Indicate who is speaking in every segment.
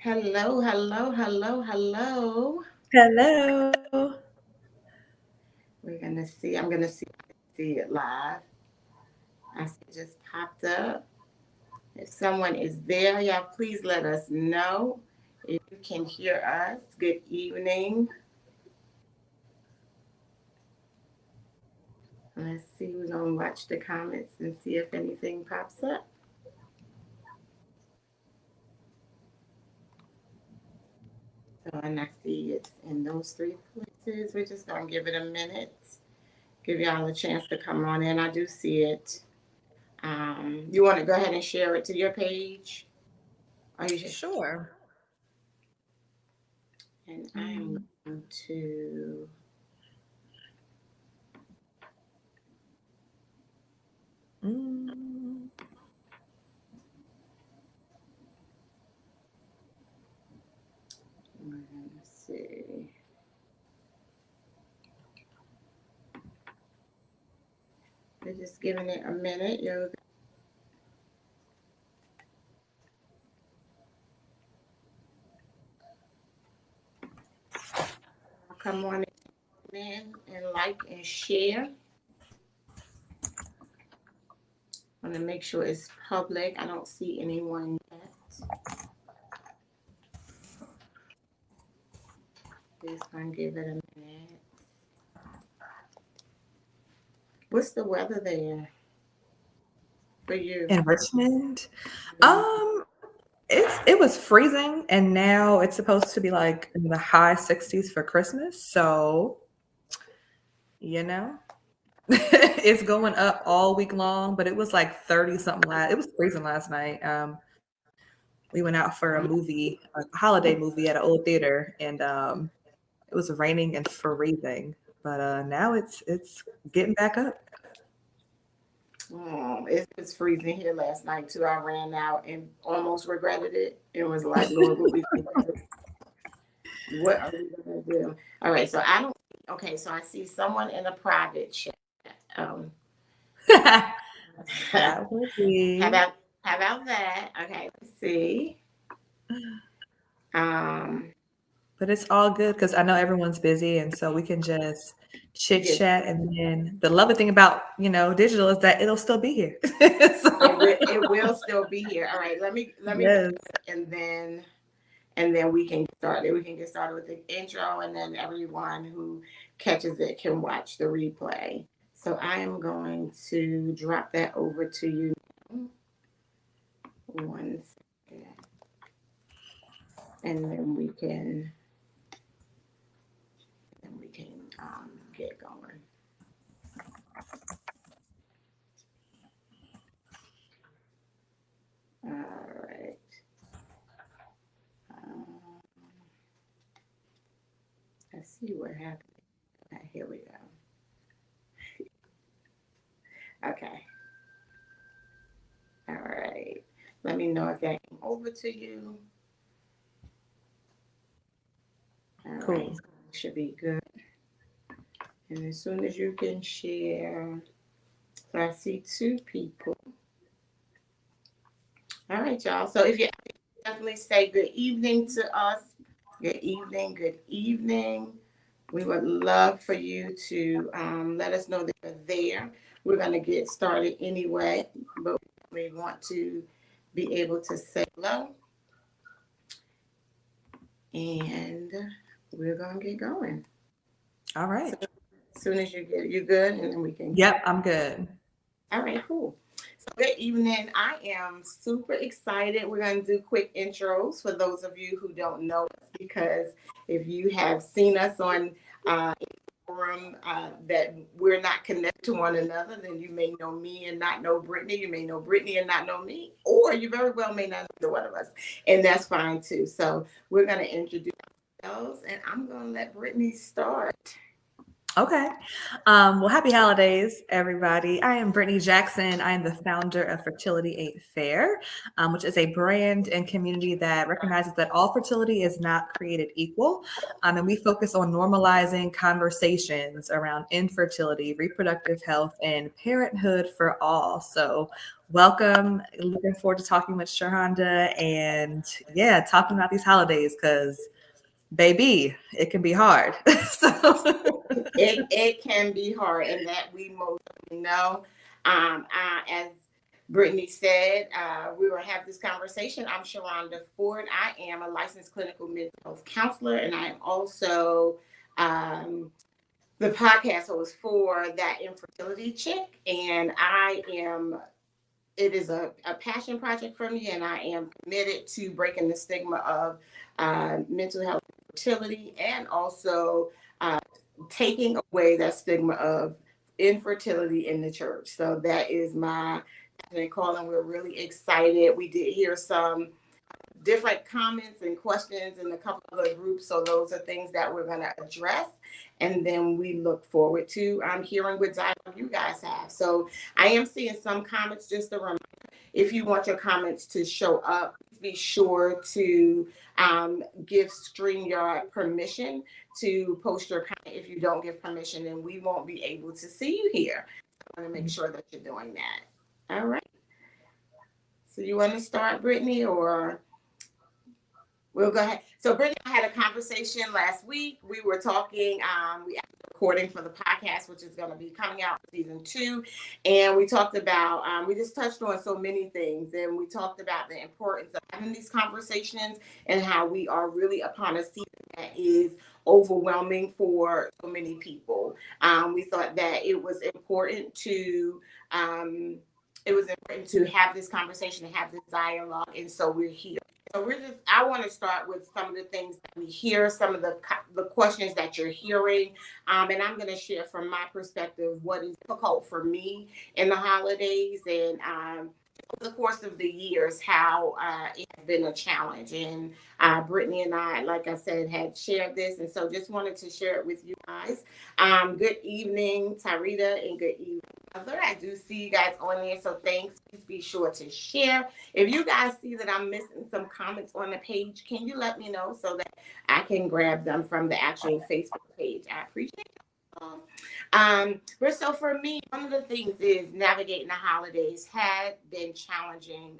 Speaker 1: Hello, hello, hello, hello.
Speaker 2: Hello.
Speaker 1: I'm gonna see it live. I see it just popped up. If someone is there, y'all please let us know if you can hear us. Good evening. Let's see, we're gonna watch the comments and see if anything pops up. So, and I see it's in those three places. We're just gonna give it a minute, give y'all a chance to come on in. I do see it. You want to go ahead and share it to your page? Are you just
Speaker 2: Sure.
Speaker 1: and I am
Speaker 2: Mm,
Speaker 1: going to
Speaker 2: mm,
Speaker 1: see. We're just giving it a minute. You'll come on in and like and share. I want to make sure it's public. I don't see anyone yet. Just gonna give it a minute. What's the weather there for you?
Speaker 2: in Richmond. Um, it was freezing and now it's supposed to be like in the high 60s for Christmas. So, you know, it's going up all week long, but it was like 30 something it was freezing last night. We went out for a movie, a holiday movie at an old theater, and it was raining and freezing. But now it's getting back up.
Speaker 1: It was freezing here last night too. I ran out and almost regretted it. It was like, Lord, what are we gonna do? All right, so I don't. Okay, so I see someone in a private chat. Um,
Speaker 2: That would
Speaker 1: how
Speaker 2: be.
Speaker 1: about that? Okay, let's see. Um,
Speaker 2: But it's all good because I know everyone's busy, and so we can just chit
Speaker 1: yes,
Speaker 2: chat. And then the lovely thing about digital is that it'll still be here.
Speaker 1: it
Speaker 2: So,
Speaker 1: will. It will still be here. All right, let me go
Speaker 2: yes.
Speaker 1: and then we can get started. We can get started with the intro, and then everyone who catches it can watch the replay. So I am going to drop that over to you. One second, and then we can get going. All right. Um, let's see what happened. Okay, here we go. Okay. All right. Let me know if that came over to you. All right.
Speaker 2: Cool.
Speaker 1: Should be good. And as soon as you can share, so I see two people. All right, y'all. So if you definitely say good evening to us, good evening, good evening. We would love for you to let us know that you're there. We're going to get started anyway, but we want to be able to say hello and we're going to get going.
Speaker 2: All
Speaker 1: So
Speaker 2: right.
Speaker 1: as soon as you good, and then we can.
Speaker 2: Yep, I'm good.
Speaker 1: All right, cool. So good evening. I am super excited. We're going to do quick intros for those of you who don't know us, because if you have seen us on forum that we're not connected to one another, then you may know me and not know Brittney. You may know Brittney and not know me, or you very well may not know one of us, and that's fine too. So we're going to introduce ourselves, and I'm going to let Brittney start.
Speaker 2: Okay. Well, happy holidays, everybody. I am Brittney Jackson. I am the founder of Fertility Fair, which is a brand and community that recognizes that all fertility is not created equal. And we focus on normalizing conversations around infertility, reproductive health, and parenthood for all. So, welcome. Looking forward to talking with Sharhonda and, yeah, talking about these holidays because baby, it can be hard. So
Speaker 1: It can be hard, and that we most know. As Brittney said, we will have this conversation. I'm Sharhonda Ford. I am a licensed clinical mental health counselor, and I am also the podcast host for that infertility chick. And it is a passion project for me, and I am committed to breaking the stigma of mental health and fertility, and also taking away that stigma of infertility in the church. So that is my calling. We're really excited. We did hear some different comments and questions in a couple of the groups. So those are things that we're going to address. And then we look forward to hearing what dialogue you guys have. So I am seeing some comments. Just a reminder, if you want your comments to show up, be sure to give StreamYard permission to post your comment. If you don't give permission, then we won't be able to see you here. I want to make sure that you're doing that. All right. So you want to start, Brittney, or we'll go ahead. So Brittney and I had a conversation last week. We were talking, we had a recording for the podcast, which is going to be coming out in season 2. And we talked about, we just touched on so many things. And we talked about the importance of having these conversations and how we are really upon a season that is overwhelming for so many people. We thought that it was important to have this conversation and have this dialogue. And so we're here. So I want to start with some of the things that we hear, some of the questions that you're hearing. And I'm going to share from my perspective what is difficult for me in the holidays, and over the course of the years, how it has been a challenge. And Brittney and I, like I said, had shared this. And so just wanted to share it with you guys. Good evening, Tarita, and good evening, Mother. I do see you guys on there, so thanks. Please be sure to share. If you guys see that I'm missing some comments on the page, can you let me know so that I can grab them from the actual Facebook page? I appreciate it. But so for me, one of the things is navigating the holidays had been challenging.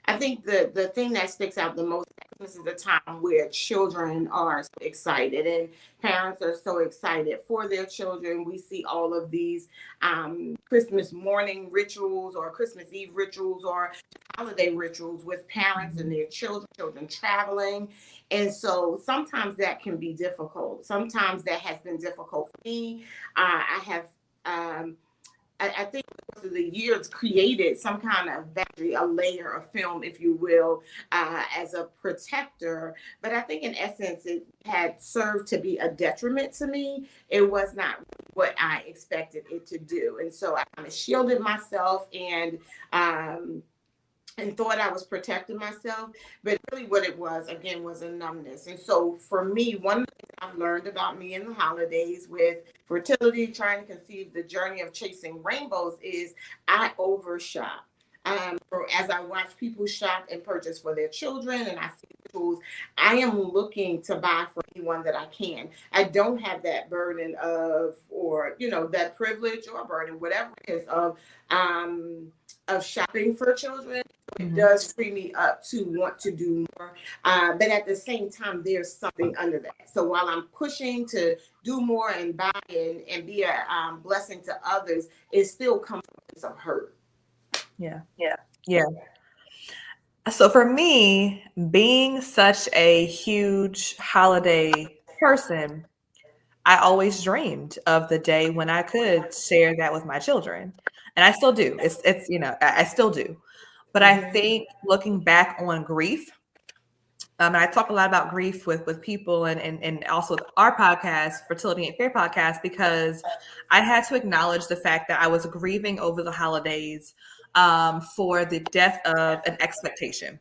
Speaker 1: I think the thing that sticks out the most, this is a time where children are so excited and parents are so excited for their children. We see all of these Christmas morning rituals or Christmas Eve rituals or holiday rituals with parents and their children traveling. And so sometimes that can be difficult. Sometimes that has been difficult for me. I think the years created some kind of boundary, a layer of film, if you will, as a protector. But I think in essence, it had served to be a detriment to me. It was not what I expected it to do. And so I kind of shielded myself and thought I was protecting myself, but really what it was, again, was a numbness. And so for me, one of the things I've learned about me in the holidays with fertility, trying to conceive the journey of chasing rainbows, is I overshop. As I watch people shop and purchase for their children and I see tools, I am looking to buy for anyone that I can. I don't have that burden or that privilege or burden, whatever it is, of shopping for children. It does free me up to want to do more. But at the same time, there's something under that. So while I'm pushing to do more and buy and be a blessing to others, it still comes from some hurt.
Speaker 2: Yeah. So for me, being such a huge holiday person, I always dreamed of the day when I could share that with my children. And I still do. It's I still do. But I think looking back on grief, and I talk a lot about grief with people and also our podcast, Fertility Fair podcast, because I had to acknowledge the fact that I was grieving over the holidays for the death of an expectation.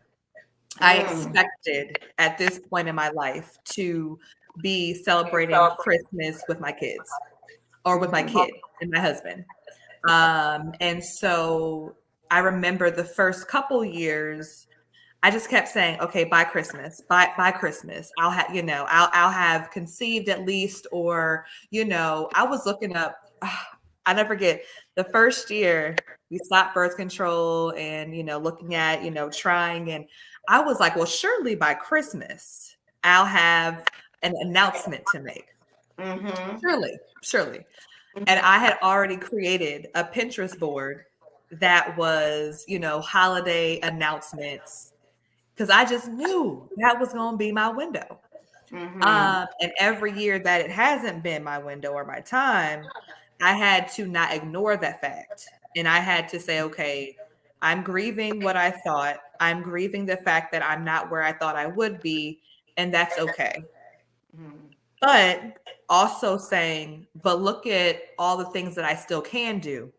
Speaker 2: I expected at this point in my life to be celebrating Christmas with my kids or with my kid and my husband. And so I remember the first couple years, I just kept saying, okay, by Christmas, by Christmas, I'll have, I'll have conceived at least, or, I was looking up, I never forget the first year we stopped birth control and, looking at, trying. And I was like, well, surely by Christmas, I'll have an announcement to make.
Speaker 1: Mm-hmm.
Speaker 2: Surely. And I had already created a Pinterest board that was, holiday announcements, because I just knew that was going to be my window.
Speaker 1: Mm-hmm.
Speaker 2: And every year that it hasn't been my window or my time, I had to not ignore that fact. And I had to say, okay, I'm grieving what I thought. I'm grieving the fact that I'm not where I thought I would be. And that's okay.
Speaker 1: Mm-hmm.
Speaker 2: But also saying, but look at all the things that I still can do.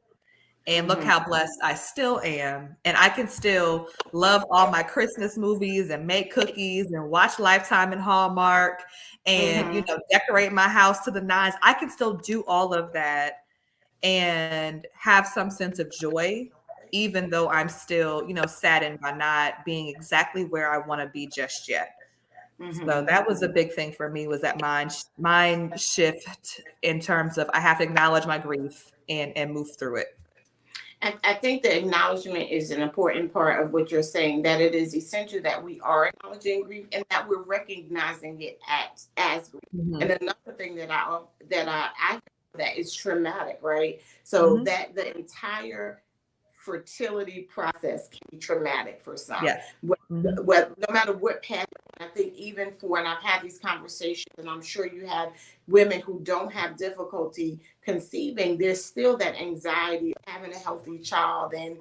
Speaker 2: And look how blessed I still am. And I can still love all my Christmas movies and make cookies and watch Lifetime and Hallmark and, decorate my house to the nines. I can still do all of that and have some sense of joy, even though I'm still, saddened by not being exactly where I want to be just yet. So that was a big thing for me, was that mind shift in terms of I have to acknowledge my grief and move through it.
Speaker 1: I think the acknowledgement is an important part of what you're saying, that it is essential that we are acknowledging grief and that we're recognizing it as grief. Mm-hmm. And another thing that that is traumatic, right? So that the entire fertility process can be traumatic for some. Yes. Well, no matter what path. I think even when I've had these conversations, and I'm sure you have women who don't have difficulty conceiving, there's still that anxiety of having a healthy child, and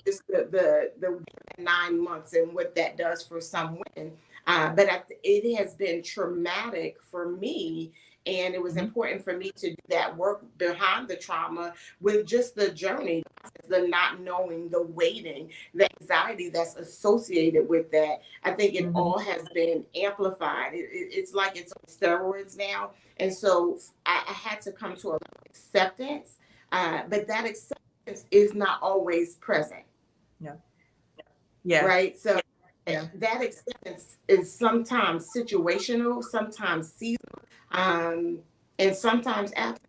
Speaker 1: just the 9 months and what that does for some women. But it has been traumatic for me. And it was important for me to do that work behind the trauma with just the journey, the not knowing, the waiting, the anxiety that's associated with that. I think it all has been amplified. It's like it's on steroids now. And so I had to come to a acceptance, but that acceptance is not always present. Yeah. Right. So that acceptance is sometimes situational, sometimes seasonal. And sometimes after.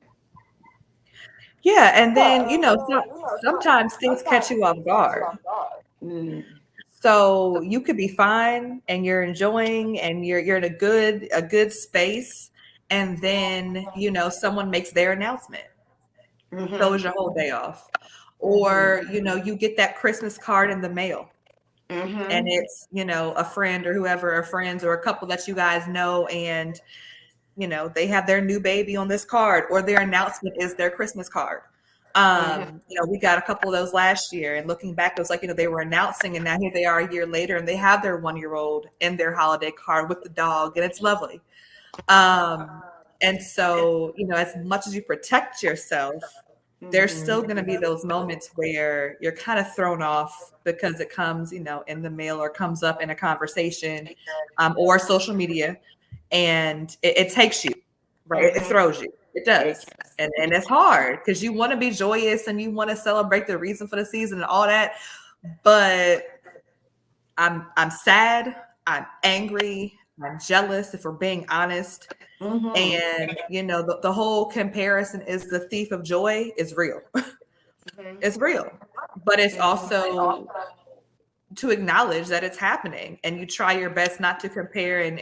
Speaker 2: Yeah, and then sometimes things catch you off guard. So you could be fine and you're enjoying and you're in a good space, and then someone makes their announcement, throws your whole day off, or you get that Christmas card in the mail. And it's a friend or whoever, or friends or a couple that you guys know, and they have their new baby on this card, or their announcement is their Christmas card. We got a couple of those last year, and looking back, it was like, they were announcing, and now here they are a year later, and they have their 1-year-old in their holiday card with the dog, and it's lovely. And so, as much as you protect yourself, there's still going to be those moments where you're kind of thrown off because it comes, in the mail, or comes up in a conversation, or social media. And it takes you, right? It throws you. It does. And it's hard because you want to be joyous and you want to celebrate the reason for the season and all that. But I'm sad. I'm angry. I'm jealous, if we're being honest. And, the whole comparison is the thief of joy is real. It's real. But it's also to acknowledge that it's happening, and you try your best not to compare and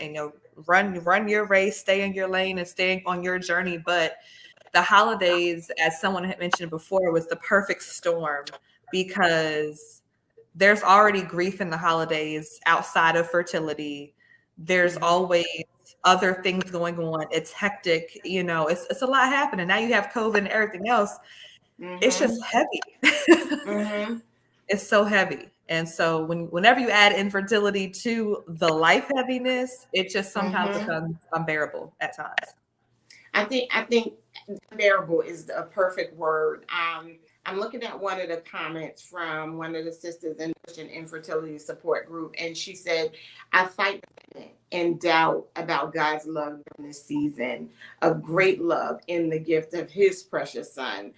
Speaker 2: run your race, stay in your lane, and stay on your journey. But the holidays, as someone had mentioned before, was the perfect storm, because there's already grief in the holidays outside of fertility. There's always other things going on. It's hectic, it's a lot happening. Now you have COVID and everything else. It's just heavy. It's so heavy. And so whenever you add infertility to the life heaviness, it just sometimes becomes unbearable at times.
Speaker 1: I think unbearable is a perfect word. I'm looking at one of the comments from one of the sisters in the Christian infertility support group, and she said, I fight and doubt about God's love during this season of great love in the gift of his precious son.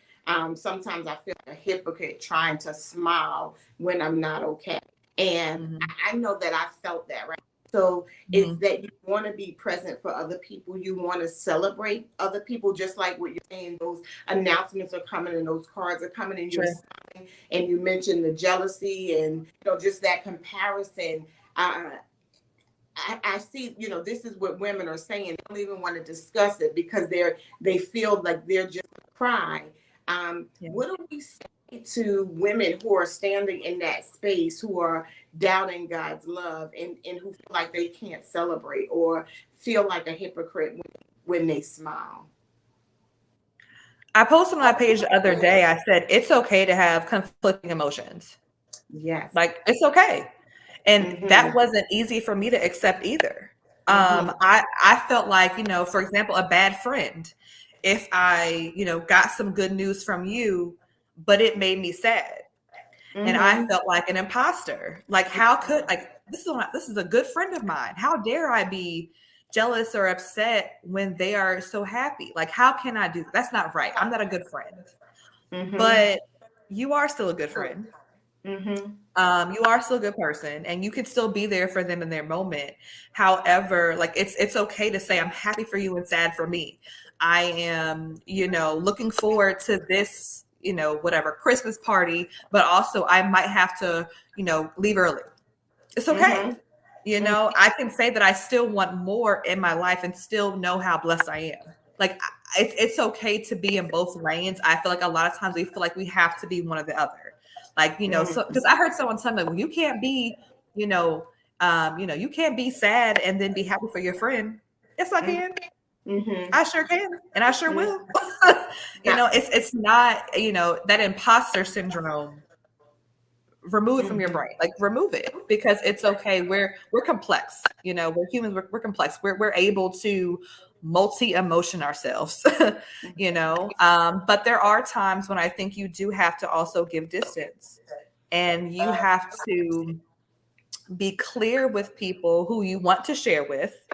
Speaker 1: Sometimes I feel like a hypocrite trying to smile when I'm not okay. And I know that I felt that, right? So it's that you want to be present for other people. You want to celebrate other people, just like what you're saying. Those announcements are coming and those cards are coming, and you're smiling, and you mentioned the jealousy and just that comparison. I see, this is what women are saying. They don't even want to discuss it because they feel like they're just cry. What do we say to women who are standing in that space, who are doubting God's love and who feel like they can't celebrate or feel like a hypocrite when they smile?
Speaker 2: I posted on my page the other day, I said, it's okay to have conflicting emotions.
Speaker 1: Yes.
Speaker 2: Like, it's okay. And that wasn't easy for me to accept either. I felt like, for example, a bad friend, if I, got some good news from you, but it made me sad. And I felt like an imposter. Like, how could, this is a good friend of mine. How dare I be jealous or upset when they are so happy? Like, how can I do that? That's not right. I'm not a good friend. But you are still a good friend. You are still a good person, and you can still be there for them in their moment. However, like, it's okay to say, I'm happy for you and sad for me. I am, looking forward to this, whatever Christmas party, but also I might have to, leave early. It's okay. I can say that I still want more in my life and still know how blessed I am. Like, it's okay to be in both lanes. I feel like a lot of times we feel like we have to be one or the other. Like, so, because I heard someone tell me, well, you can't be, you can't be sad and then be happy for your friend. Yes, I can. I sure can. And I sure will. It's not, that imposter syndrome. Remove it from your brain. Like, remove it, because it's okay. We're complex. We're humans. We're complex. We're able to multi-emotion ourselves. But there are times when I think you do have to also give distance, and you have to be clear with people who you want to share with.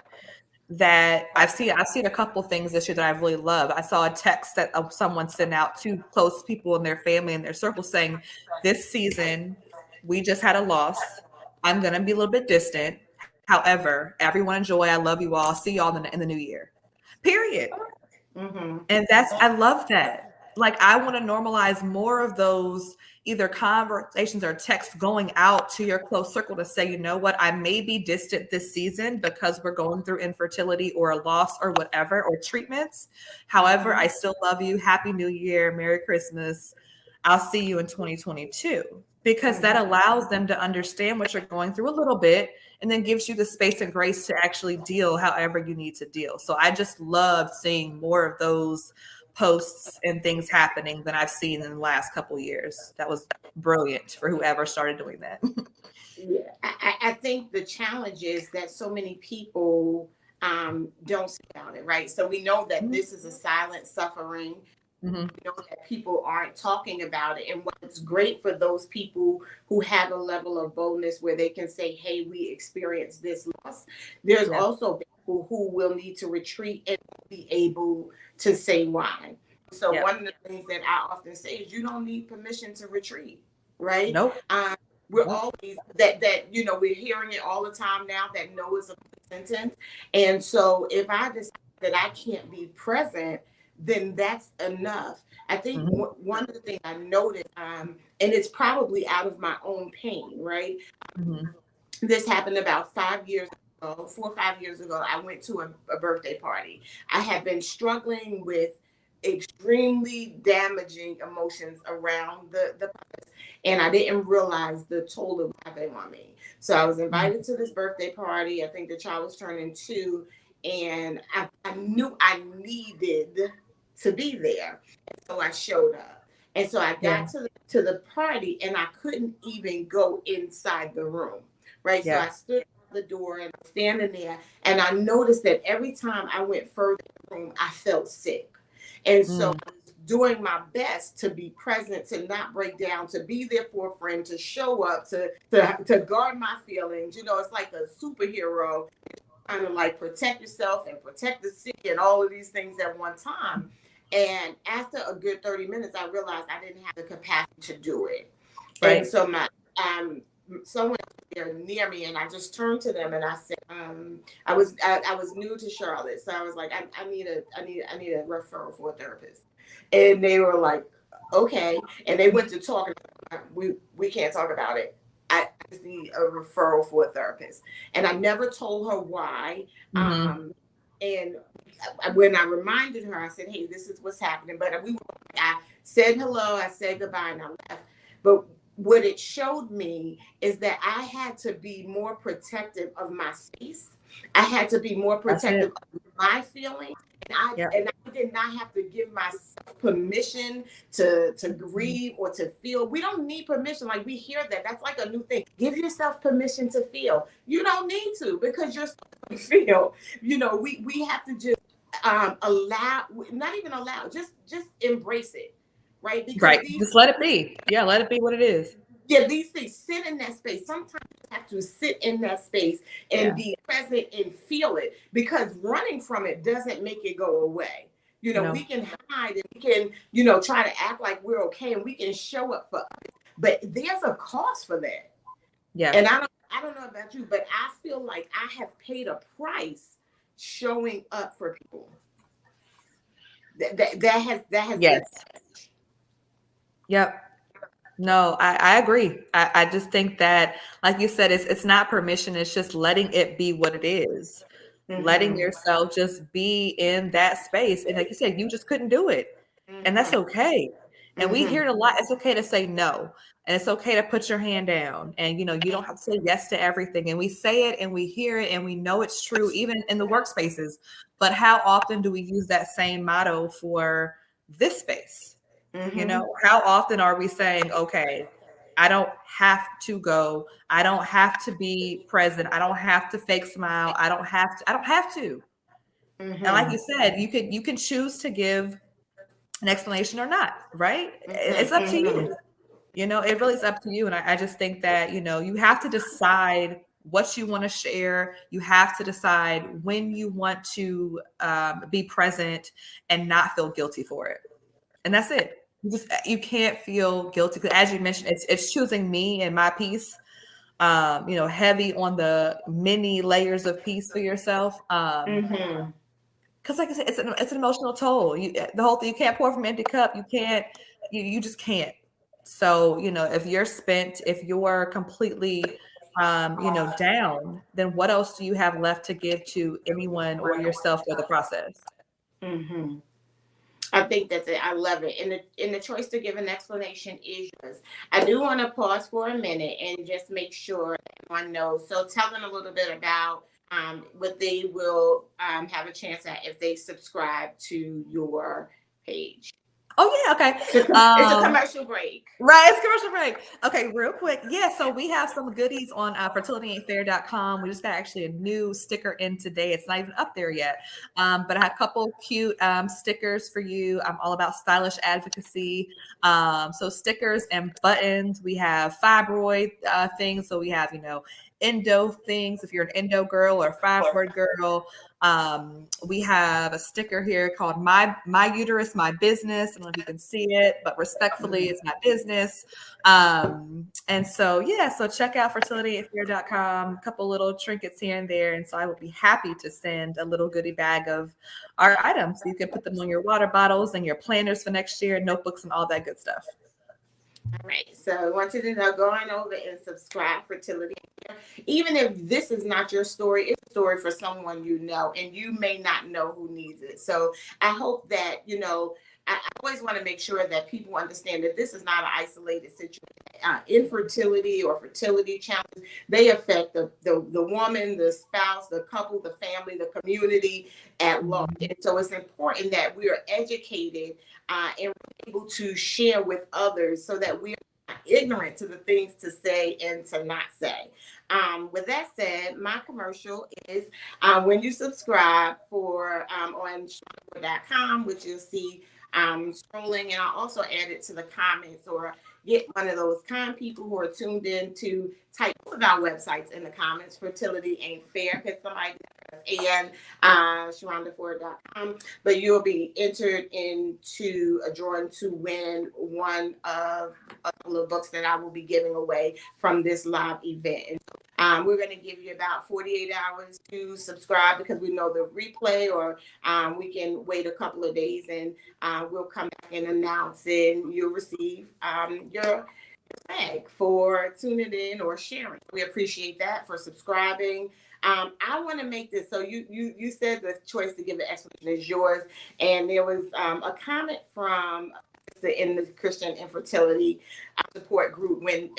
Speaker 2: That I've seen a couple things this year that I really love. I saw a text that someone sent out to close people in their family and their circle saying, this season, we just had a loss. I'm going to be a little bit distant. However, everyone enjoy. I love you all. See y'all in the new year. Period. And I love that. Like, I want to normalize more of those either conversations or texts going out to your close circle to say, you know what, I may be distant this season because we're going through infertility or a loss or whatever, or treatments. However, I still love you. Happy New Year. Merry Christmas. I'll see you in 2022. Because that allows them to understand what you're going through a little bit, and then gives you the space and grace to actually deal however you need to deal. So I just love seeing more of those posts and things happening than I've seen in the last couple of years. That was brilliant for whoever started doing that.
Speaker 1: Yeah, I think the challenge is that so many people don't speak about it, right? So we know that this is a silent suffering. We know that people aren't talking about it. And what's great for those people who have a level of boldness where they can say, hey, we experienced this loss. There's also people who will need to retreat and be able to say why. So one of the things that I often say is you don't need permission to retreat, right?
Speaker 2: Nope.
Speaker 1: We're always that we're hearing it all the time now, that no is a sentence. And so if I decide that I can't be present, then that's enough. I think one of the things I noticed, and it's probably out of my own pain, right? This happened about 5 years ago, 4 or 5 years ago. I went to a birthday party. I had been struggling with extremely damaging emotions around the and I didn't realize the toll it was having on me. So I was invited to this birthday party. I think the child was turning 2, and I knew I needed to be there. And so I showed up. And so I got to the party, and I couldn't even go inside the room, right? So I stood at the door and I'm standing there, and I noticed that every time I went further in the room, I felt sick. And so I was doing my best to be present, to not break down, to be there for a friend, to show up, to guard my feelings. You know, it's like a superhero trying to like protect yourself and protect the city and all of these things at one time. And after a good 30 minutes, I realized I didn't have the capacity to do it.
Speaker 2: Right.
Speaker 1: And so my someone there near me, and I just turned to them and I said, I was new to Charlotte, so I was like, I need a referral for a therapist, and they were like, okay, and they went to talk. We can't talk about it. I just need a referral for a therapist, and I never told her why.
Speaker 2: Mm-hmm.
Speaker 1: And when I reminded her, I said, hey, this is what's happening. But I said hello, I said goodbye, and I left. But what it showed me is that I had to be more protective of my space. I had to be more protective of my feelings. And I did not have to give myself permission to grieve or to feel. We don't need permission. Like, we hear that. That's like a new thing. Give yourself permission to feel. You don't need to, because you're supposed to feel. You know, we have to just allow, not even allow, just embrace it. Right? Because
Speaker 2: just let it be. Yeah, let it be what it is.
Speaker 1: Yeah, these things, sit in that space. Sometimes you have to sit in that space and be present and feel it, because running from it doesn't make it go away. You know, we can hide and we can, you know, try to act like we're okay, and we can show up for others, but there's a cost for that. Yeah. And I don't know about you, but I feel like I have paid a price showing up for people. That has
Speaker 2: yes. Yep. No, I agree. I just think that, like you said, it's not permission. It's just letting it be what it is. Mm-hmm. Letting yourself just be in that space. And like you said, you just couldn't do it. Mm-hmm. And that's okay. And we hear it a lot. It's okay to say no. And it's okay to put your hand down. And, you know, you don't have to say yes to everything. And we say it and we hear it and we know it's true, even in the workspaces. But how often do we use that same motto for this space? Mm-hmm. You know, how often are we saying, okay, I don't have to go. I don't have to be present. I don't have to fake smile. I don't have to. Mm-hmm. And like you said, you can choose to give an explanation or not, right? Mm-hmm. It's up to you. You know, it really is up to you. And I just think that, you know, you have to decide what you want to share. You have to decide when you want to be present and not feel guilty for it. And that's it. You can't feel guilty, because as you mentioned, it's choosing me and my peace. You know, heavy on the many layers of peace for yourself. Because like I said, it's an emotional toll. The whole thing, you can't pour from an empty cup. You just can't. So, you know, if you're spent, if you're completely you know, down, then what else do you have left to give to anyone or yourself for the process?
Speaker 1: Mm-hmm. I think that's it. I love it. And the choice to give an explanation is yours. I do want to pause for a minute and just make sure everyone knows. So tell them a little bit about what they will have a chance at if they subscribe to your page.
Speaker 2: Oh, yeah. Okay.
Speaker 1: It's a commercial break.
Speaker 2: Right. It's a commercial break. Okay. Real quick. Yeah. So we have some goodies on fertilityfair.com. We just got actually a new sticker in today. It's not even up there yet. But I have a couple cute stickers for you. I'm all about stylish advocacy. So stickers and buttons. We have fibroid things. So we have, you know, endo things. If you're an endo girl or a fibroid girl. We have a sticker here called my uterus, my business. I don't know if you can see it, but respectfully, it's my business. And so, yeah, so check out fertilityfair.com, a couple little trinkets here and there. And so I would be happy to send a little goodie bag of our items. So you can put them on your water bottles and your planners for next year, notebooks and all that good stuff.
Speaker 1: All right. So I want you to know, go on over and subscribe Fertility. Even if this is not your story, it's a story for someone you know, and you may not know who needs it. So I hope that, you know, I always want to make sure that people understand that this is not an isolated situation. Infertility or fertility challenges, they affect the woman, the spouse, the couple, the family, the community at large. And so it's important that we are educated and able to share with others so that we are not ignorant to the things to say and to not say. With that said, my commercial is when you subscribe on Codeword.com, which you'll see scrolling, and I also added to the comments or get one of those kind people who are tuned in to type both of our websites in the comments. Fertility Ain't Fair, because somebody and Sharhonda4.com, but you'll be entered into a drawing to win one of a couple of books that I will be giving away from this live event. We're going to give you about 48 hours to subscribe because we know the replay, or we can wait a couple of days and we'll come back and announce it, and you'll receive your tag for tuning in or sharing. We appreciate that for subscribing. I want to make this, so you said the choice to give the explanation is yours, and there was a comment from in the Christian infertility support group when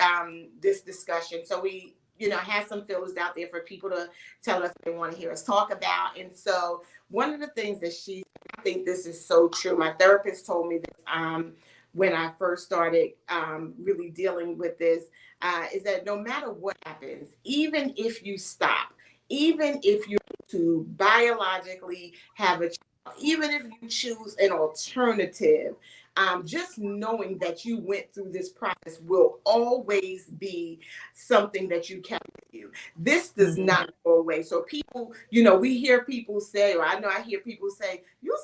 Speaker 1: this discussion. So we have some feelers out there for people to tell us they want to hear us talk about. And so one of the things that I think this is so true. My therapist told me this when I first started really dealing with this, is that no matter what happens, even if you stop, even if you're to biologically have a child, even if you choose an alternative, just knowing that you went through this process will always be something that you carry with you. This does not go away. So people, we hear people say, or I hear people say, you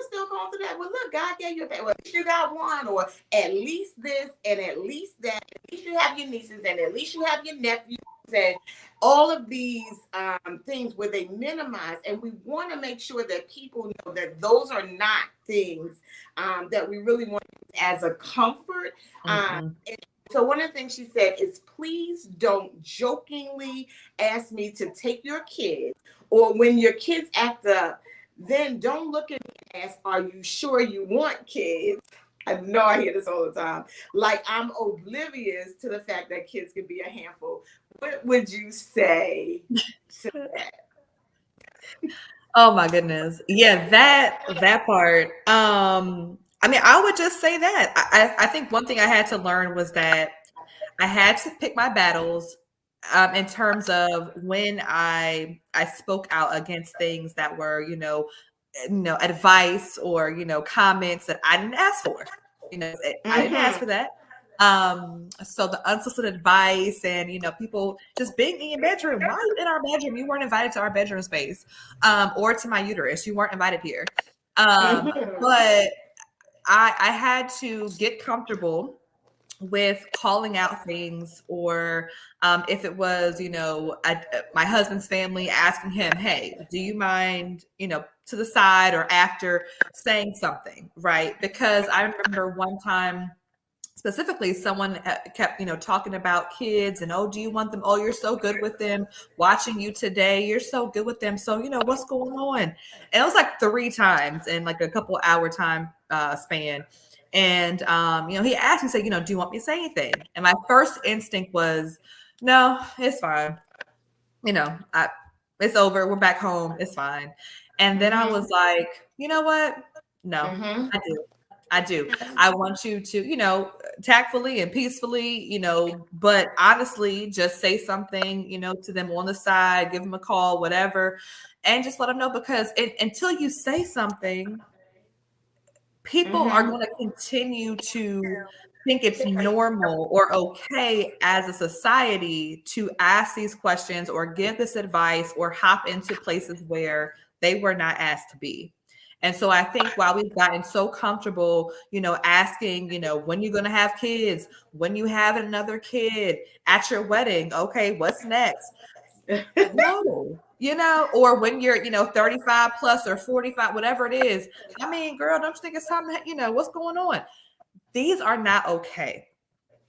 Speaker 1: still going through that? Well, look, God gave you a baby. Well, at least you got one, or at least this, and at least that. At least you have your nieces, and at least you have your nephews, and all of these things where they minimize. And we want to make sure that people know that those are not things that we really want as a comfort. And so one of the things she said is, please don't jokingly ask me to take your kids, or when your kids act up, then don't look at me and ask, are you sure you want kids? I know I hear this all the time. Like I'm oblivious to the fact that kids can be a handful. What would you say to that?
Speaker 2: Oh my goodness. Yeah, that part. I would just say that. I think one thing I had to learn was that I had to pick my battles in terms of when I spoke out against things that were, advice or, comments that I didn't ask for. I didn't ask for that. So the unsolicited advice and, people just being in your bedroom. Why are you in our bedroom? You weren't invited to our bedroom space, or to my uterus. You weren't invited here. But I had to get comfortable with calling out things, or if it was, my husband's family asking him, hey, do you mind, to the side or after saying something, right? Because I remember one time specifically someone kept, talking about kids and, oh, do you want them? Oh, you're so good with them. Watching you today, you're so good with them. So, what's going on? And it was like 3 times in like a couple hour time span. And, he asked me, said, do you want me to say anything? And my first instinct was, no, it's fine. It's over. We're back home. It's fine. And then I was like, you know what? No, I do. I want you to, tactfully and peacefully, but honestly, just say something, to them on the side, give them a call, whatever, and just let them know, because until you say something, people are going to continue to think it's normal or okay as a society to ask these questions or give this advice or hop into places where they were not asked to be. And so I think while we've gotten so comfortable, asking, when you're going to have kids, when you have another kid at your wedding, okay, what's next? No, or when you're, 35 plus or 45, whatever it is. I mean, girl, don't you think it's time to, what's going on? These are not okay.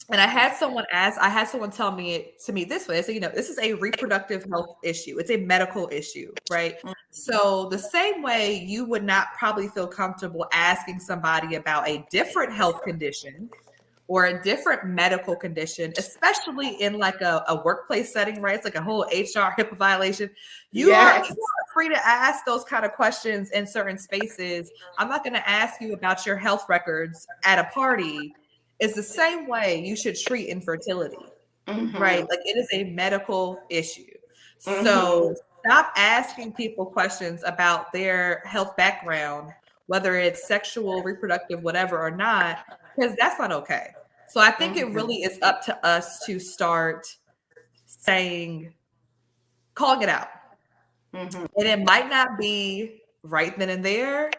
Speaker 2: And I had someone tell me this way. I said, this is a reproductive health issue. It's a medical issue, right? So the same way you would not probably feel comfortable asking somebody about a different health condition or a different medical condition, especially in like a workplace setting, right? It's like a whole HR HIPAA violation. You are free to ask those kind of questions in certain spaces. I'm not going to ask you about your health records at a party. It's the same way you should treat infertility, right? Like it is a medical issue. So stop asking people questions about their health background whether it's sexual, reproductive, whatever or not, because that's not okay. So I think it really is up to us to start calling it out. And it might not be right then and there.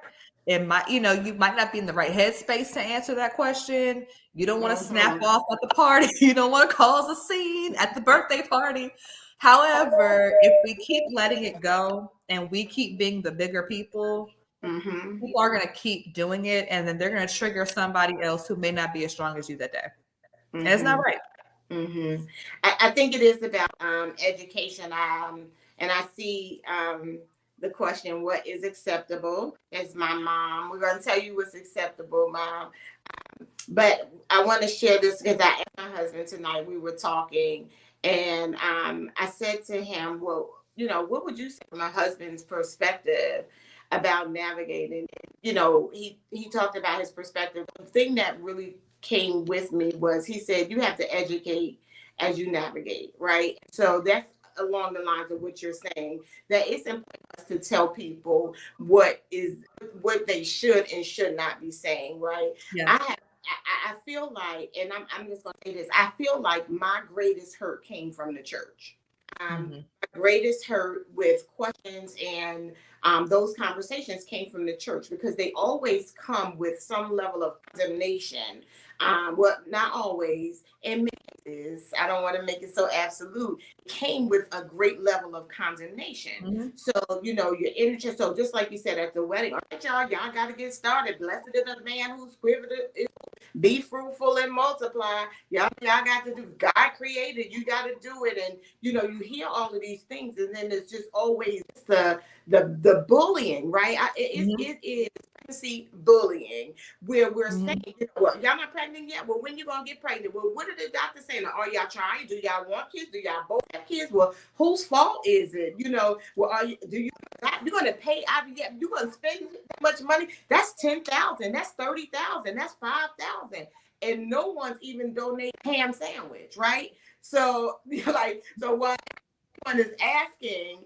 Speaker 2: It might, you might not be in the right headspace to answer that question. You don't want to snap off at the party. You don't want to cause a scene at the birthday party. However, if we keep letting it go and we keep being the bigger people, people are going to keep doing it, and then they're going to trigger somebody else who may not be as strong as you that day. And it's not right.
Speaker 1: I think it is about education. And I see the question, what is acceptable? As my mom, we're going to tell you what's acceptable, Mom. But I want to share this because I and my husband tonight, we were talking, and I said to him, well, what would you say from my husband's perspective about navigating? He talked about his perspective. The thing that really came with me was he said, you have to educate as you navigate, right? So that's along the lines of what you're saying, that it's important to tell people what they should and should not be saying, right? Yeah. I feel like, and I'm just going to say this, I feel like my greatest hurt came from the church. My greatest hurt with questions and those conversations came from the church, because they always come with some level of condemnation. Well, not always, and I don't want to make it so absolute. It came with a great level of condemnation. So, your energy. So just like you said at the wedding, all right, y'all got to get started. Blessed is the man who's quivered. Be fruitful and multiply. Y'all got to do. God created. You got to do it. And you hear all of these things, and then it's just always the bullying, right? It is pregnancy bullying, where we're saying, well, y'all not pregnant yet. Well, when you gonna get pregnant? Well, what are the doctors saying? Are y'all trying? Do y'all want kids? Do y'all both have kids? Well, whose fault is it? Well, you're gonna pay? You're gonna spend that much money? That's $10,000. That's $30,000. That's $5,000, and no one's even donating ham sandwich, right? So so what one is asking,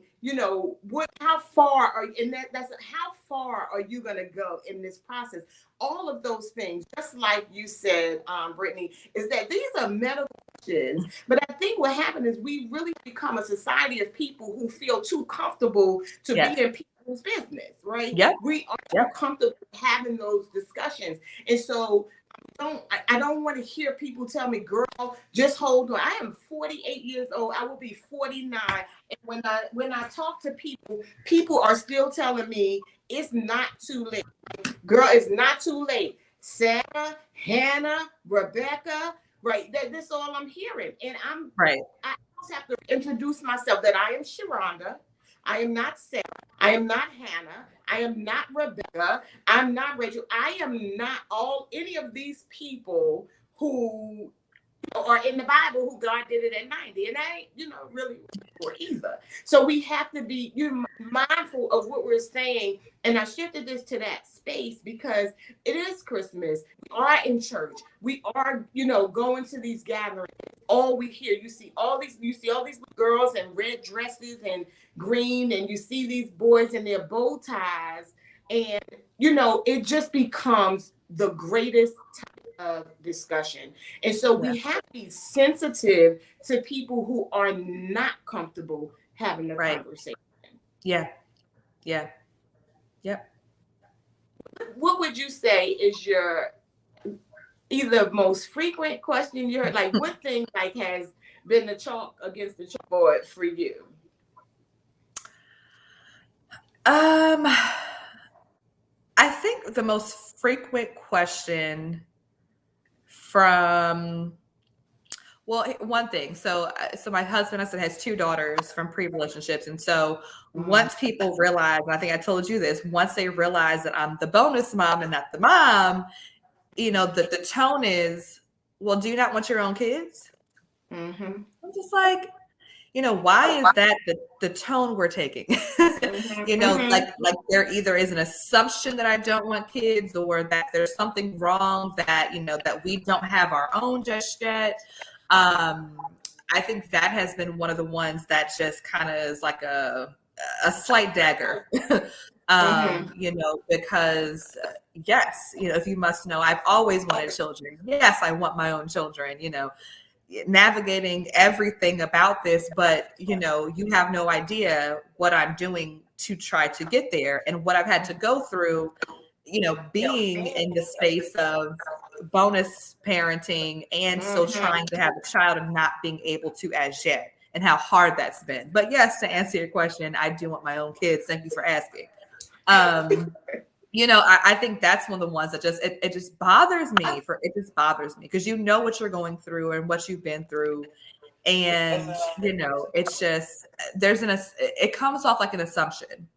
Speaker 1: how far are you, and that's how far are you going to go in this process? All of those things, just like you said, Brittney, is that these are medical questions. But I think what happened is we really become a society of people who feel too comfortable to be in people's business, right? We are too comfortable having those discussions. And so I don't want to hear people tell me, girl, just hold on. I am 48 years old. I will be 49. And when I talk to people are still telling me it's not too late. Girl, it's not too late. Sarah, Hannah, Rebecca, right? That's all I'm hearing. And I also have to introduce myself that I am Sharhonda. I am not Sarah. I am not Hannah. I am not Rebecca. I'm not Rachel. I am not any of these people who are in the Bible who God did it at 90. And I ain't, really for either. So we have to be mindful of what we're saying. And I shifted this to that space because it is Christmas. We are in church. We are, going to these gatherings. All we hear, you see all these girls in red dresses and green, and you see these boys in their bow ties, and it just becomes the greatest type of discussion. And so we have to be sensitive to people who are not comfortable having the conversation. What would you say is your either most frequent question you heard? Like, what thing has been the chalk against the chalkboard for you?
Speaker 2: I think the most frequent question from, one thing. So my husband, I said, has 2 daughters from pre-relationships. And so once people realize, and I think I told you this, once they realize that I'm the bonus mom and not the mom, the tone is, well, do you not want your own kids? I'm just like, why is that the tone we're taking? Like there either is an assumption that I don't want kids, or that there's something wrong that, that we don't have our own just yet. I think that has been one of the ones that just kind of is like a slight dagger
Speaker 1: Mm-hmm.
Speaker 2: Because yes, if you must know, I've always wanted children. Yes, I want my own children, navigating everything about this, but you have no idea what I'm doing to try to get there and what I've had to go through, being in the space of bonus parenting and still
Speaker 1: Mm-hmm.
Speaker 2: trying to have a child and not being able to as yet, and how hard that's been. But yes, to answer your question, I do want my own kids. Thank you for asking. I think that's one of the ones that it just bothers me. It just bothers me because what you're going through and what you've been through, and it's just it comes off like an assumption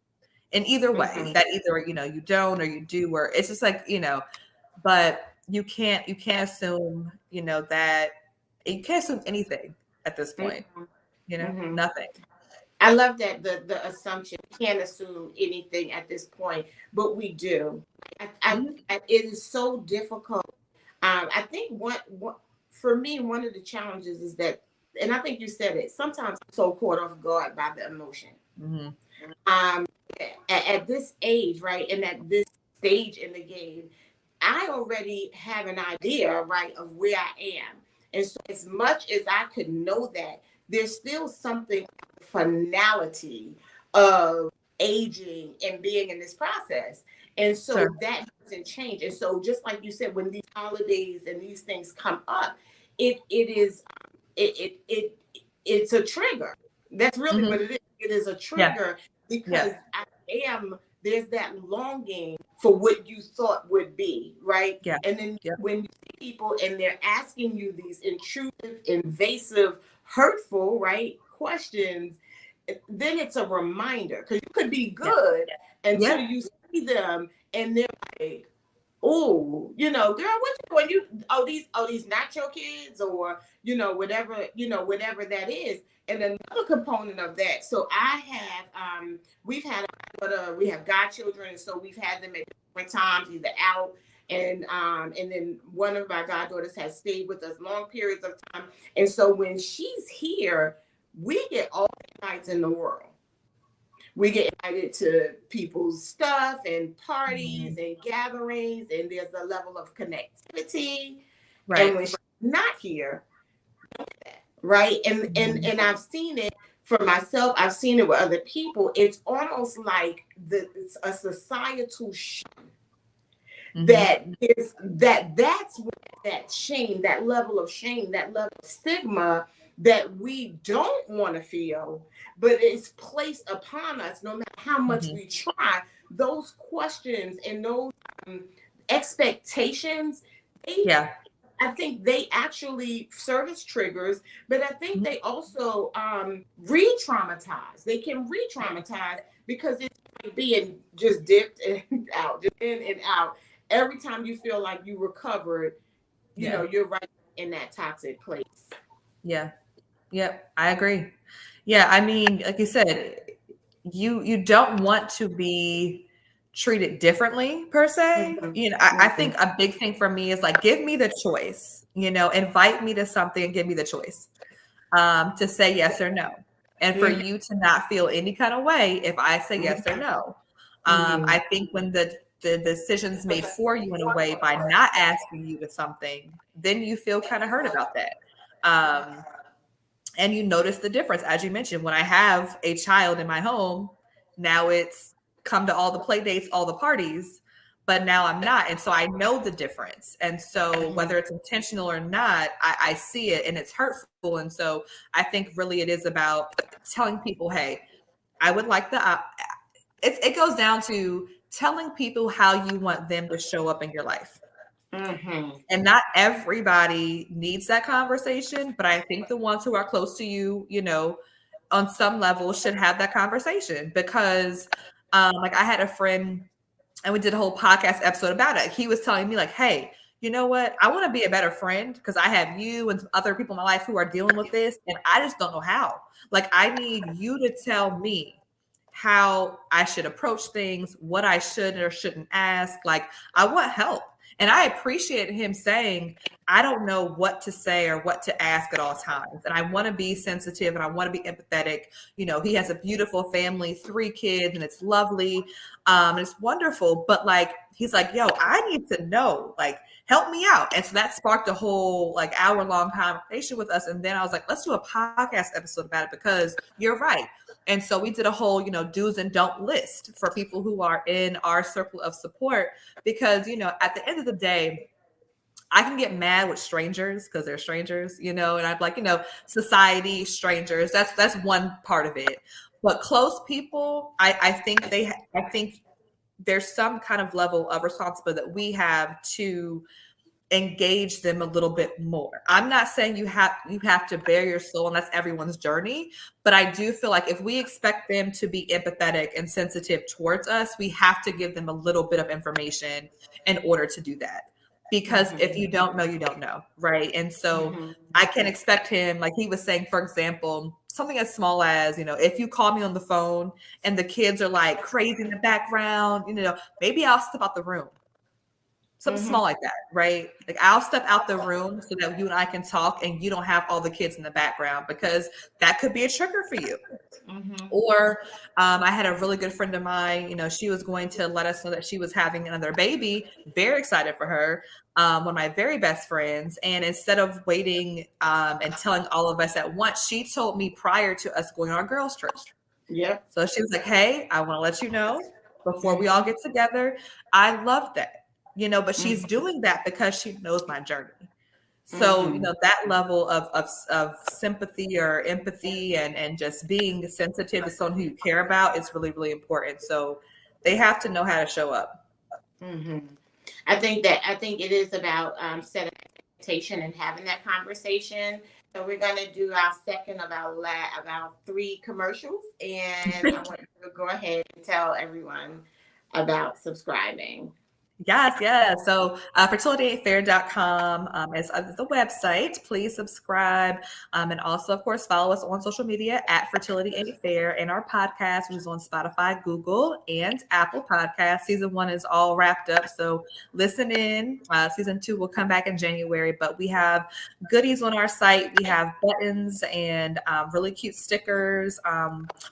Speaker 2: in either way, that either you don't or you do, or it's just like but you can't assume that you can't assume anything at this point.
Speaker 1: Mm-hmm.
Speaker 2: Nothing.
Speaker 1: I love that the assumption. We can't assume anything at this point, but we do. It is so difficult. I think what for me, one of the challenges is that, and I think you said it. Sometimes I'm so caught off guard by the emotion.
Speaker 2: Mm-hmm.
Speaker 1: At this age, right, and at this stage in the game, I already have an idea, right, of where I am, and so as much as I could know that, there's still something finality of aging and being in this process. And so that doesn't change. And so just like you said, when these holidays and these things come up, it's a trigger. That's really what it is. It is a trigger because there's that longing for what you thought would be, right?
Speaker 2: Yeah.
Speaker 1: And then when you see people and they're asking you these intrusive, invasive, hurtful, right, questions, then it's a reminder, because you could be good until you see them and they're like, oh, girl, what you these not your kids, or whatever that is. And another component of that, so I have we have godchildren, and so we've had them at different times, either out, and then one of my goddaughters has stayed with us long periods of time. And so when she's here, we get all the nights in the world. We get invited to people's stuff and parties and gatherings, and there's a level of connectivity. Right. And when she's not here, right? And I've seen it for myself. I've seen it with other people. It's almost like it's a societal shame. That's what that shame, that level of shame, that level of stigma that we don't want to feel, but it's placed upon us no matter how much we try. Those questions and those expectations, I think they actually serve as triggers, but I think they also re-traumatize. They can re-traumatize because it's like being just dipped and out, just in and out. Every time you feel like you recovered, you're right in that toxic place.
Speaker 2: Yeah. Yep. I agree. Yeah. I mean, like you said, you don't want to be treated differently per se. I think a big thing for me is like, give me the choice, invite me to something and give me the choice to say yes or no. And for you to not feel any kind of way if I say yes or no. I think when the decision's made for you in a way by not asking you to something, then you feel kind of hurt about that. And you notice the difference. As you mentioned, when I have a child in my home, now it's come to all the play dates, all the parties, but now I'm not. And so I know the difference. And so whether it's intentional or not, I see it and it's hurtful. And so I think really it is about telling people, hey, I would like it goes down to telling people how you want them to show up in your life. And not everybody needs that conversation, but I think the ones who are close to you, on some level should have that conversation, because like I had a friend and we did a whole podcast episode about it. He was telling me like, hey, you know what? I want to be a better friend because I have you and other people in my life who are dealing with this. And I just don't know how. Like, I need you to tell me how I should approach things, what I should or shouldn't ask. Like, I want help. And I appreciate him saying, I don't know what to say or what to ask at all times. And I want to be sensitive and I want to be empathetic. He has a beautiful family, 3 kids, and it's lovely. And it's wonderful. But like, he's like, yo, I need to know, like, help me out. And so that sparked a whole like hour-long conversation with us. And then I was like, let's do a podcast episode about it because you're right. And so we did a whole, do's and don't list for people who are in our circle of support because, at the end of the day, I can get mad with strangers because they're strangers, and I'm like, society, strangers, that's one part of it. But close people, I think there's some kind of level of responsibility that we have to engage them a little bit more. I'm not saying you have to bare your soul, and that's everyone's journey, but I do feel like if we expect them to be empathetic and sensitive towards us, we have to give them a little bit of information in order to do that. Because if you don't know, you don't know, right? And so I can expect him, like he was saying, for example, something as small as, if you call me on the phone and the kids are like crazy in the background, maybe I'll step out the room. Something small like that, right? Like I'll step out the room so that you and I can talk and you don't have all the kids in the background because that could be a trigger for you. Or I had a really good friend of mine, she was going to let us know that she was having another baby. Very excited for her. One of my very best friends. And instead of waiting and telling all of us at once, she told me prior to us going on our girls' trip.
Speaker 1: Yeah.
Speaker 2: So she was like, hey, I want to let you know before we all get together. I love that. But she's doing that because she knows my journey. So, that level of sympathy or empathy and just being sensitive to someone who you care about is really, really important. So they have to know how to show up.
Speaker 1: I think it is about setting expectation and having that conversation. So we're going to do our second of our 3 commercials. And I want you to go ahead and tell everyone about subscribing.
Speaker 2: Yes. So fertilityfair.com is the website. Please subscribe. And also, of course, follow us on social media at Fertility Fair and our podcast, which is on Spotify, Google, and Apple Podcasts. Season 1 is all wrapped up. So listen in. Season 2 will come back in January, but we have goodies on our site. We have buttons and really cute stickers.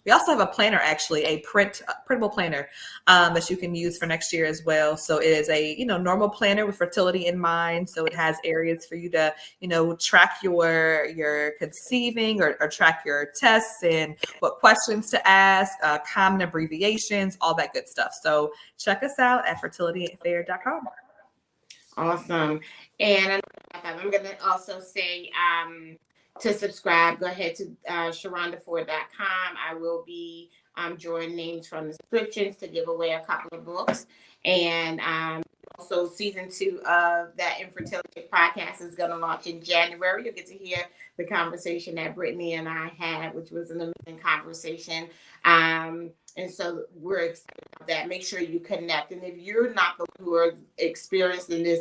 Speaker 2: We also have a planner, actually, a printable planner that you can use for next year as well. So it is a normal planner with fertility in mind. So it has areas for you to track your conceiving or track your tests and what questions to ask, common abbreviations, all that good stuff. So check us out at fertilityfair.com.
Speaker 1: Awesome. And I'm going to also say to subscribe, go ahead to Sharhonda4.com. I will be drawing names from the descriptions to give away a couple of books. And also season 2 of that Infertility Podcast is going to launch in January. You'll get to hear the conversation that Brittney and I had, which was an amazing conversation. And so we're excited about that. Make sure you connect. And if you're not the one who are experiencing this,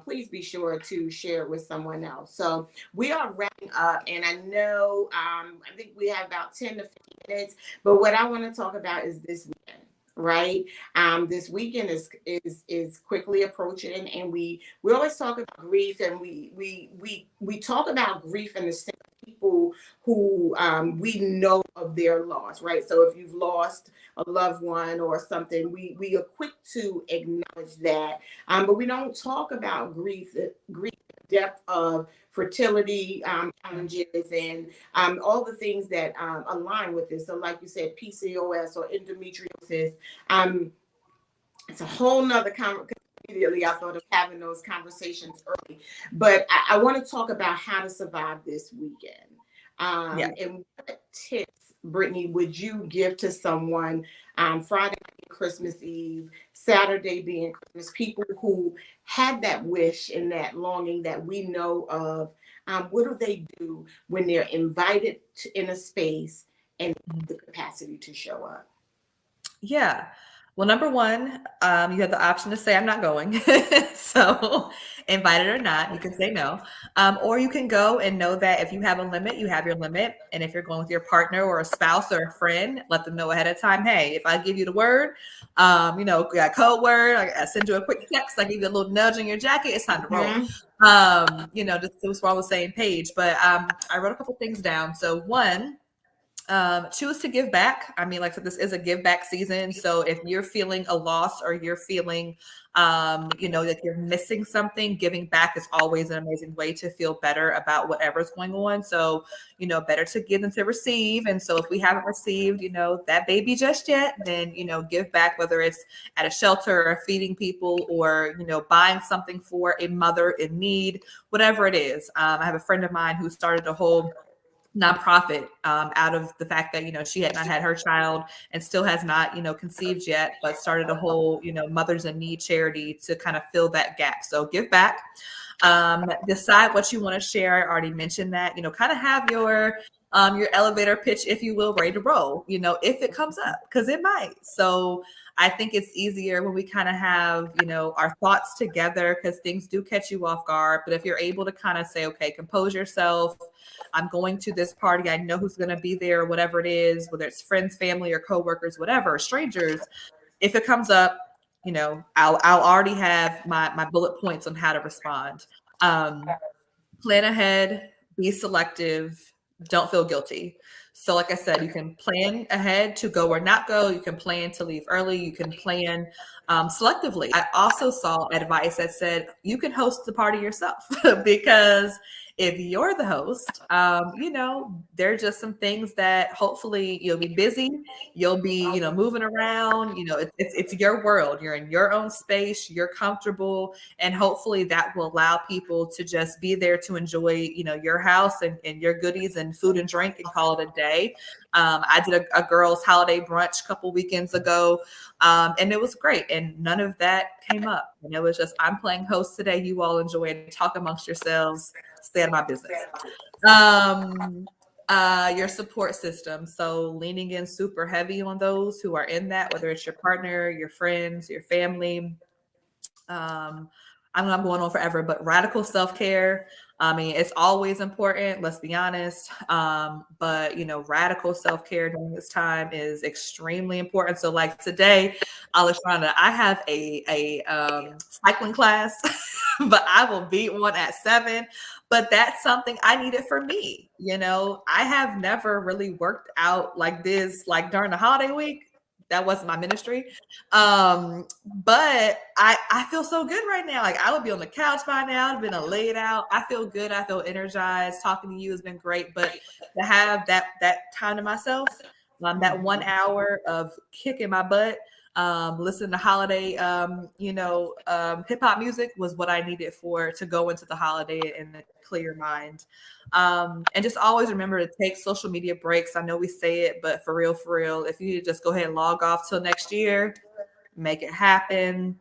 Speaker 1: please be sure to share it with someone else. So we are wrapping up. And I know, I think we have about 10 to 15 minutes. But what I want to talk about is this weekend. Right. This weekend is quickly approaching, and we always talk about grief, and we talk about grief in the sense of people who we know of their loss, right? So if you've lost a loved one or something, we are quick to acknowledge that, but we don't talk about grief depth of fertility challenges and all the things that align with this. So like you said, PCOS or endometriosis, it's a whole nother conversation. Immediately I thought of having those conversations early, but I want to talk about how to survive this weekend. And what tips, Brittney, would you give to someone Friday being Christmas Eve, Saturday being Christmas, people who had that wish and that longing that we know of? What do they do when they're invited in a space and the capacity to show up?
Speaker 2: Yeah. Well, number one, you have the option to say I'm not going. So, invited or not, you can say no. Or you can go and know that if you have a limit, you have your limit. And if you're going with your partner or a spouse or a friend, let them know ahead of time. Hey, if I give you the word, we got code word. I send you a quick text. I give you a little nudge in your jacket. It's time to roll. Just so we're on the same page. But I wrote a couple things down. So one, choose to give back. I mean, like I said, this is a give back season. So if you're feeling a loss or you're feeling, that you're missing something, giving back is always an amazing way to feel better about whatever's going on. So, better to give than to receive. And so if we haven't received, that baby just yet, then, give back, whether it's at a shelter or feeding people or, buying something for a mother in need, whatever it is. I have a friend of mine who started a whole nonprofit out of the fact that she had not had her child and still has not conceived yet, but started a whole mothers in need charity to kind of fill that gap. So give back. Decide what you want to share. I already mentioned that. Kind of have your elevator pitch, if you will, ready to roll, if it comes up, because it might. So I think it's easier when we kind of have, our thoughts together, because things do catch you off guard. But if you're able to kind of say, okay, compose yourself, I'm going to this party, I know who's going to be there, whatever it is, whether it's friends, family, or coworkers, whatever, strangers, if it comes up, I'll already have my bullet points on how to respond. Plan ahead, be selective, don't feel guilty. So like I said, you can plan ahead to go or not go. You can plan to leave early. You can plan selectively. I also saw advice that said you can host the party yourself because if you're the host, there are just some things that hopefully you'll be busy. You'll be, moving around. It's your world. You're in your own space. You're comfortable. And hopefully that will allow people to just be there to enjoy, your house and your goodies and food and drink and call it a day. I did a girls' holiday brunch a couple weekends ago, and it was great. And none of that came up. And it was just, I'm playing host today. You all enjoy it. Talk amongst yourselves. Stay out of my business. Your support system. So leaning in super heavy on those who are in that, whether it's your partner, your friends, your family. I'm going on forever, but radical self-care. I mean, it's always important, let's be honest. But radical self-care during this time is extremely important. So like today, Alexandra, I have a cycling class, but I will be on at 7. But that's something I needed for me. I have never really worked out like this, like during the holiday week. That wasn't my ministry. But I feel so good right now. Like I would be on the couch by now. I've been laid out. I feel good. I feel energized. Talking to you has been great. But to have that time to myself, that 1 hour of kicking my butt, listening to holiday, hip hop music was what I needed to go into the holiday in a clear mind. And just always remember to take social media breaks. I know we say it, but for real, if you just go ahead and log off till next year, make it happen.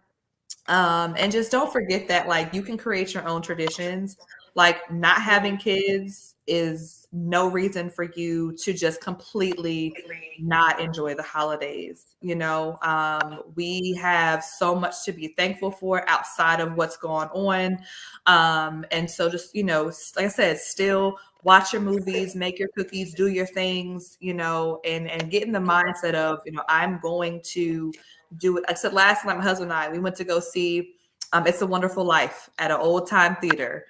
Speaker 2: And just don't forget that like you can create your own traditions. Like not having kids is no reason for you to just completely not enjoy the holidays. We have so much to be thankful for outside of what's going on. And so just, like I said, still watch your movies, make your cookies, do your things, and get in the mindset of, I'm going to do it. I said last night, my husband and I, we went to go see It's a Wonderful Life at an old time theater.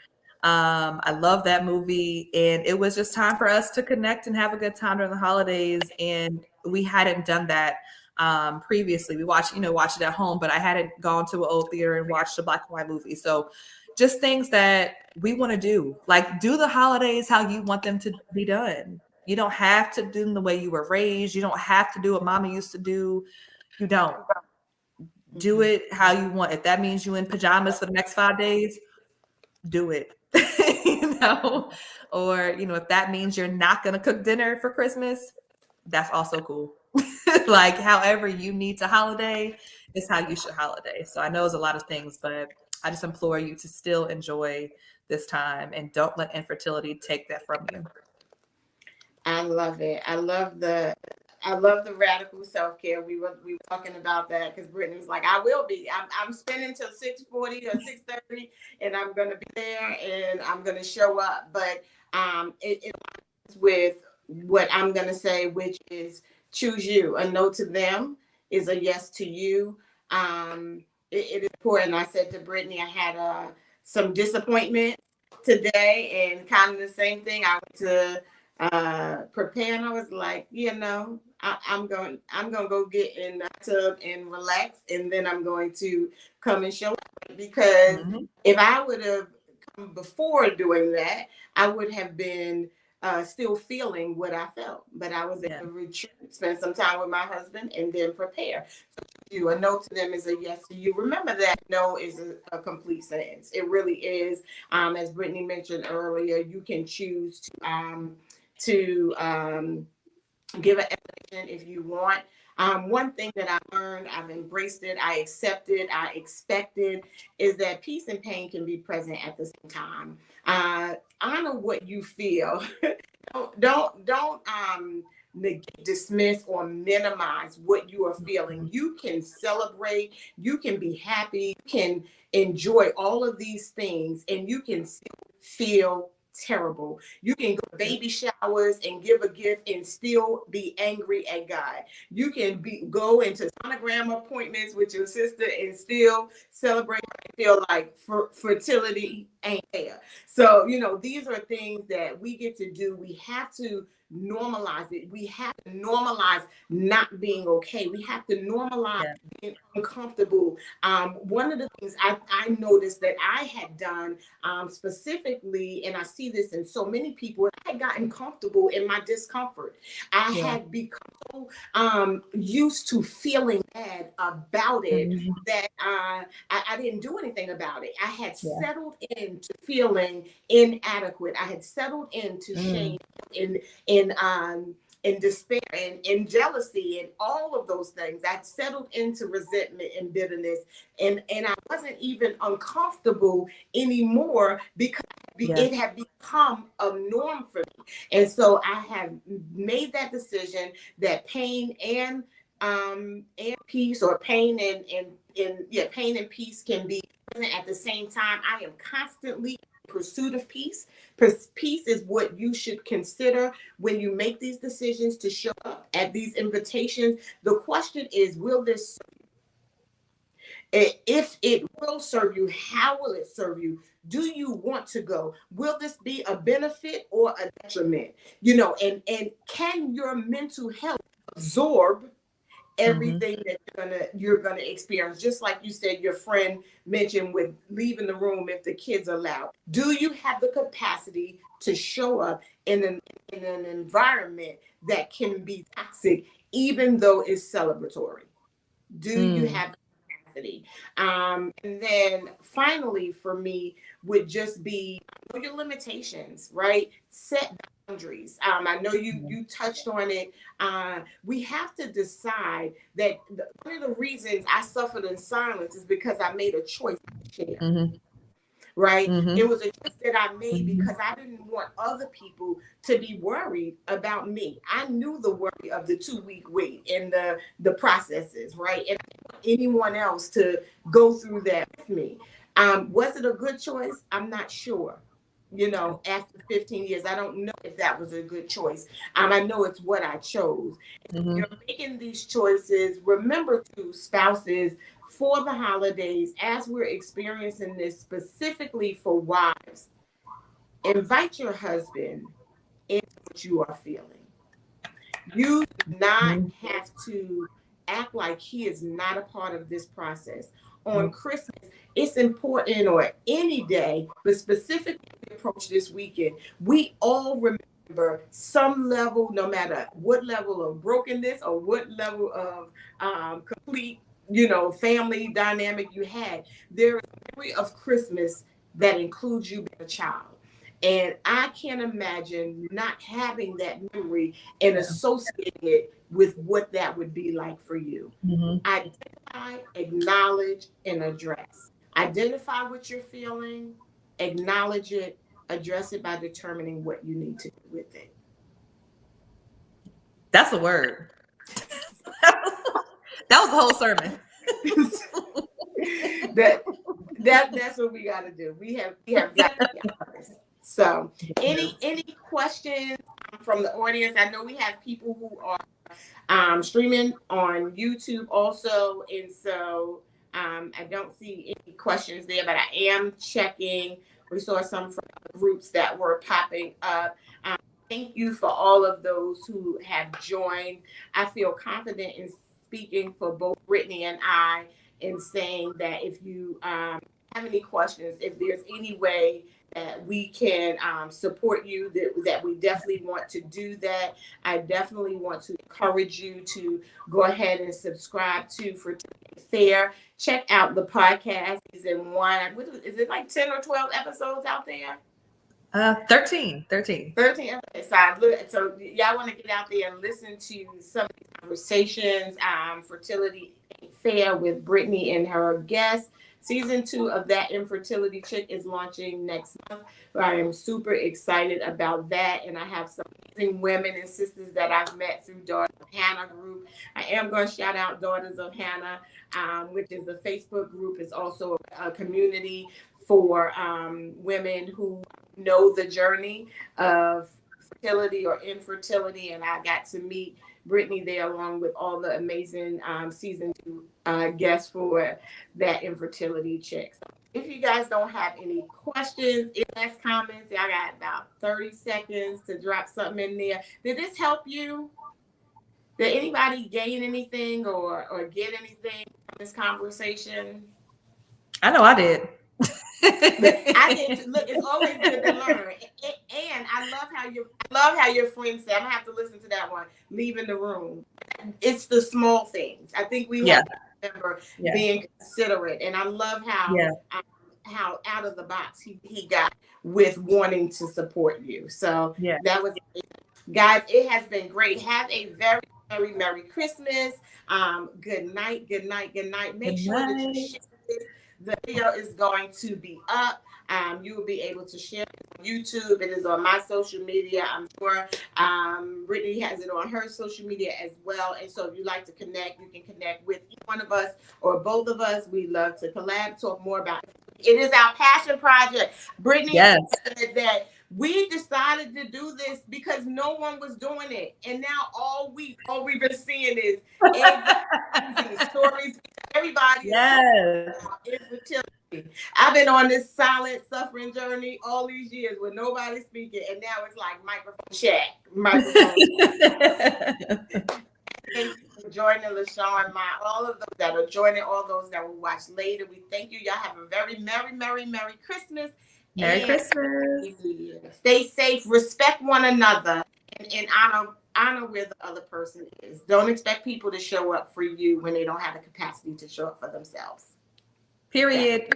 Speaker 2: I love that movie, and it was just time for us to connect and have a good time during the holidays. And we hadn't done that previously. We watched it at home, but I hadn't gone to an old theater and watched a black and white movie. So just things that we want to do, like do the holidays how you want them to be done. You don't have to do them the way you were raised. You don't have to do what mama used to do. You don't. Do it how you want. If that means you in pajamas for the next 5 days, do it. Or if that means you're not going to cook dinner for Christmas, that's also cool. Like however you need to holiday is how you should holiday. So I know it's a lot of things, but I just implore you to still enjoy this time and don't let infertility take that from you.
Speaker 1: I love it. I love the I love the radical self-care. We were talking about that because Brittany was like, I will be. I'm spending till 6:40 or 6:30, and I'm gonna be there and I'm gonna show up. But it aligns with what I'm gonna say, which is choose you. A no to them is a yes to you. It is important. I said to Brittany, I had some disappointment today, and kind of the same thing. I went to prepare, and I was like, I'm going to go get in the tub and relax, and then I'm going to come and show up, because if I would have come before doing that, I would have been still feeling what I felt. But I was at a retreat, spend some time with my husband, and then prepare. So a no to them is a yes to you. Remember that no is a complete sentence. It really is. As Brittany mentioned earlier, you can choose to give an explanation if you want. One thing that I learned, I've embraced it, I accepted, I expected, is that peace and pain can be present at the same time. Honor what you feel. don't dismiss or minimize what you are feeling. You can celebrate, you can be happy, you can enjoy all of these things, and you can still feel terrible. You can go to baby showers and give a gift and still be angry at God. You can go into sonogram appointments with your sister and still celebrate and feel like fertility ain't there. So, these are things that we get to do. We have to normalize it. We have to normalize not being okay. We have to normalize being uncomfortable. One of the things I noticed that I had done specifically, and I see this in so many people, I had gotten comfortable in my discomfort. I had become so used to feeling bad about it that I didn't do anything about it. I had settled into feeling inadequate. I had settled into shame and despair and jealousy and all of those things. I'd settled into resentment and bitterness, and I wasn't even uncomfortable anymore because it had become a norm for me. And so I have made that decision that pain and peace, or pain and pain and peace can be present at the same time. I am constantly in pursuit of peace. Peace is what you should consider when you make these decisions to show up at these invitations. The question is, will this serve you? If it will serve you, how will it serve you? Do you want to go? Will this be a benefit or a detriment? And can your mental health absorb everything that you're gonna experience? Just like you said, your friend mentioned with leaving the room if the kids are loud. Do you have the capacity to show up in an environment that can be toxic, even though it's celebratory? Do you have the capacity? And then finally, for me, would just be know your limitations, right? Set boundaries. I know you touched on it. We have to decide that one of the reasons I suffered in silence is because I made a choice to share. Right? It was a choice that I made because I didn't want other people to be worried about me. I knew the worry of the 2-week wait and the processes, right? And I didn't want anyone else to go through that with me. Was it a good choice? I'm not sure. After 15 years, I don't know if that was a good choice. I know it's what I chose. You're making these choices. Remember, to spouses, for the holidays, as we're experiencing this specifically for wives, invite your husband into what you are feeling. You do not have to act like he is not a part of this process. On Christmas, it's important, or any day, but specifically approach this weekend, we all remember some level, no matter what level of brokenness or what level of complete family dynamic you had, there is a memory of Christmas that includes you being a child. And I can't imagine not having that memory and associating it with what that would be like for you. Identify, acknowledge, and address. Identify what you're feeling, acknowledge it, address it by determining what you need to do with it.
Speaker 2: That's a word. That was the whole sermon.
Speaker 1: That's what we got to do. We have got to be honest. So, any questions from the audience? I know we have people who are streaming on YouTube also, and so I don't see any questions there, but I am checking. We saw some from groups that were popping up. Thank you for all of those who have joined. I feel confident in speaking for both Brittney and I in saying that if you have any questions, if there's any way that we can support you, that we definitely want to do that. I definitely want to encourage you to go ahead and subscribe to Fertility Fair. Check out the podcast. Season 1. Is it like 10 or 12 episodes out there?
Speaker 2: 13.
Speaker 1: 13 episodes. So y'all want to get out there and listen to some of these conversations. Fertility Fair with Brittney and her guests. Season 2 of that Infertility Chic is launching next month. I am super excited about that. And I have some amazing women and sisters that I've met through Daughters of Hannah group. I am going to shout out Daughters of Hannah, which is a Facebook group. It's also a community for women who know the journey of fertility or infertility. And I got to meet Brittney there along with all the amazing season 2 guests for that Infertility Chic. So if you guys don't have any questions, any comments, I got about 30 seconds to drop something in there. Did this help you? Did anybody gain anything or get anything from this conversation?
Speaker 2: I know I did.
Speaker 1: I did. Look, it's always good to learn, and I love how your friend said. I'm gonna have to listen to that one. Leaving the room. It's the small things. I think we have to remember being considerate, and I love how out of the box he got with wanting to support you. So that was, guys. It has been great. Have a very, very Merry Christmas. Good night. Good night. Good night. Make sure that you share this. The video is going to be up. You will be able to share it on YouTube. It is on my social media. I'm sure Brittney has it on her social media as well. And so if you'd like to connect, you can connect with each one of us or both of us. We love to collab, talk more about it. It is our passion project. Brittney said that we decided to do this because no one was doing it. And now all we've been seeing is stories. Everybody is infertility. I've been on this silent suffering journey all these years with nobody speaking, and now it's like microphone chat. Thank you for joining LaShawn, all of those that are joining, all those that will watch later. We thank you. Y'all have a very Merry, Merry, Merry Christmas.
Speaker 2: Merry Christmas.
Speaker 1: Stay safe, respect one another, and honor where the other person is. Don't expect people to show up for you when they don't have the capacity to show up for themselves.
Speaker 2: Period.